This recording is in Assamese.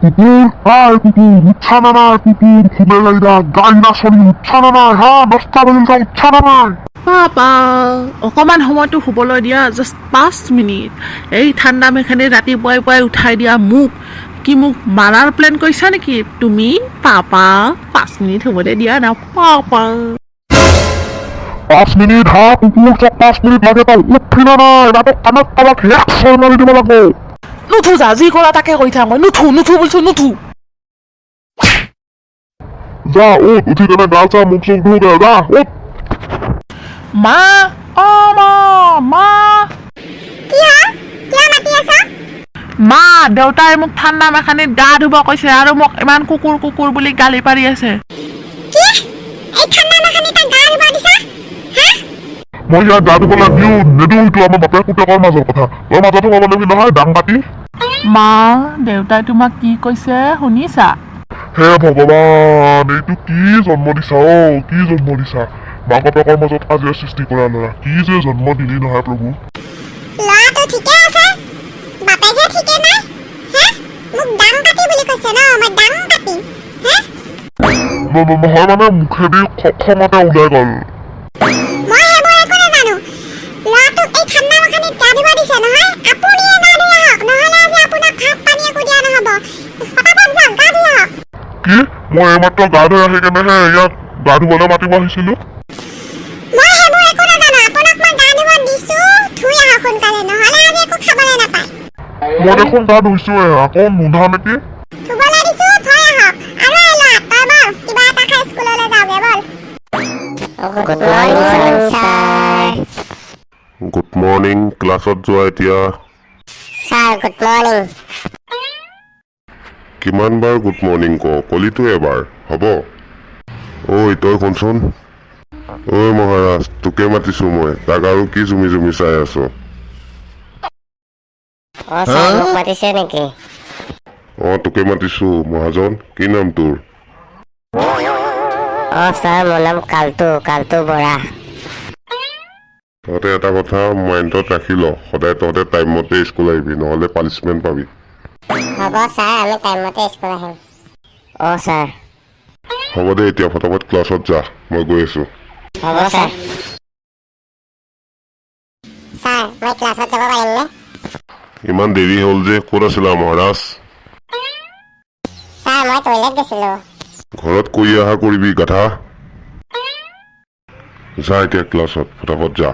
কুকুর আয় কুকুর উচ্ছা না নাই কুকুর খুবে গাইরা গাইনা শরীর উচ্ছা না নাই হ্যাঁ 10টা বাজিল উচ্ছা না নাই পাপা অকণমান সময়টো শুবলৈ দিয়া জাষ্ট 5 মিনিট এই ঠাণ্ডা মেখানি ৰাতিপুৱাই পুৱাই উঠাই দিয়া মোক কি মোক মাৰাৰ প্লেন কৰিছা নেকি তুমি পাপা 5 মিনিট হ'বলৈ দিয়া না পাপা 5 মিনিট হ্যাঁ কুকুর চক 5 মিনিট লাগে তাই উঠি না নাই নাটক কাণত তলত 100 মাৰি দিব লাগিব নুঠো যা যি কৰা তাকে কৰি থাক মই নুঠো বুলিছো নুঠো যা উঠ উঠি কেনে গা চা মুখ চুখ ধুগে যা উঠ মা অ মা মা দেউতাই মোক ঠাণ্ডা মেখানিত গা ধুব কৈছে আৰু মোক ইমান কুকুৰ কুকুৰ বুলি গালি পাৰি আছে মই ইয়াত গা ধুব লাগিও নেদিও এইটো আমাৰ বাপেক পুতেকৰ মাজৰ কথা তই মাজত সোমাব লাগি নহয় ডাং পাতি মা দেউতাই তোমাক কি কৈছে শুনিছা হে ভগৱান এইটো কি জন্ম দিছা কি জন্ম দিছা মাক বাপেকৰ মাজত কাজিয়া সৃষ্টি কৰা ল'ৰা কি যে জন্ম দিলি নহয় প্ৰভু ল'ৰাটো ঠিকে আছে বাপেকে ঠিকে নাই মোক ডাং পাতি বুলি কৈছে ন মই ডাং পাতি নহয় মানে মুখেদি খঙতে ওলাই গ'ল মই সেইবোৰ একো নাজানো ল'ৰাটোক এই ঠাণ্ডা মাখানিত গা ধুব দিছে নহয় আপুনিয়ে গা ধুই আহক নহ'লে আজি আপোনাক ভাত পানী একো দিয়া নহ'ব পটাপট যাওক গা ধুই আহক কি মই এইমাত্ৰ গা ধুই আহি কেনেহে ইয়াক গা ধুবলৈ মাতিব আহিছিলোঁ মই সেইবোৰ একো নাজানো আপোনাক মই গা ধুব দিছোঁ ধুই আহক সোনকালে নহ'লে আজি একো খাবলৈ নাপায় মই দেখোন গা ধুইছোৱে আকৌ নুধা নেকি ধুবলৈ দিছোঁ থৈ আহক আৰু এই ল'ৰা তই বল কিবা এটা খাই স্কুললৈ যাওঁগে বল গুড মৰ্ণিং ক্লাছত যোৱা এতিয়া ছাৰ গুড মৰ্ণিং কিমান বাৰ গুড মৰ্ণিং কলিতো এবাৰ হ'ব ঐ তই শুনচোন ঐ মহাৰাজ তোকে মাতিছো মই তাক আৰু কি জুমি জুমি চাই আছো মোক মাতিছে নেকি তোকে মাতিছো মহাজন কি নাম তোৰ ছাৰ মোৰ নাম কালটো বৰা তহঁতে এটা কথা মাইণ্ডত ৰাখি ল সদায় তহঁতে টাইমমতে স্কুল আহিবি নহ'লে পানিছমেণ্ট পাবি হ'ব ছাৰ আমি টাইমমতে স্কুল আহিম ছাৰ হ'ব দে এতিয়া ফটাফট ক্লাছত যা মই গৈ আছো হ'ব ছাৰ মই ক্লাছত যাব পাৰিমনে ইমান দেৰি হ'ল যে ক'ত আছিলা মহাৰাজ ছাৰ মই টয়লেট গৈছিলোঁ ঘৰত কৰি অহা কৰিবি গাধা যা এতিয়া ক্লাছত ফটাফট যা